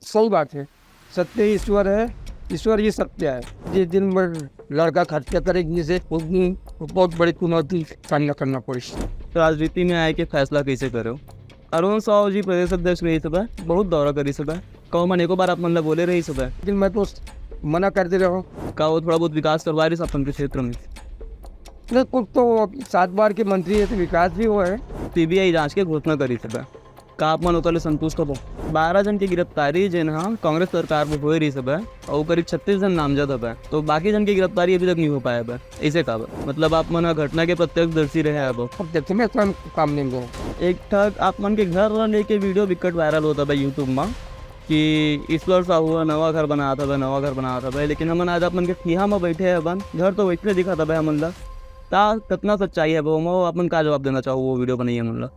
सही बात है, सत्य ही ईश्वर है, ईश्वर ही सत्य है। जिस दिन में लड़का हत्या करेगी से उस दिन बहुत बड़ी चुनौती सामना करना पड़ी। राजनीति में आए के फैसला कैसे करो? अरुण साहु जी प्रदेश अध्यक्ष रही सुबह, बहुत दौरा करी सुबह। कहो मन एको बार आप मतलब बोले रही सुबह लेकिन मैं तो मना करते रहा हूँ। का वो थोड़ा बहुत विकास करवा रही अपन के क्षेत्र में। नहीं, कुछ तो 7 बार के मंत्री है तो विकास भी हुआ है। सीबीआई जांच के घोषणा करी सुबह का आप मन उतले संतुष्ट हो? 12 जन की गिरफ्तारी जिन हाँ कांग्रेस सरकार में हो रही सुबह और करीब 36 जन नामजद है, तो बाकी जन की गिरफ्तारी अभी तक नहीं हो पाया है। ऐसे का मतलब आप मन घटना के प्रत्यक्षदर्शी रहे अब देखते मैं स्वयं काम नहीं दूँ। एक ठग आप मन के घर लेके वीडियो विकट वायरल होता है यूट्यूब में कि ईश्वर साहू नवा घर बनाया था, नवा घर बनाया था भाई, लेकिन हमन आज अपन के ठिया में बैठे हैं अपन घर तो वैसे दिखा था भाई हमन ला। ता कितना सच्चाई है वो अपन का जवाब देना चाहो वो वीडियो बनाइए हमन ला?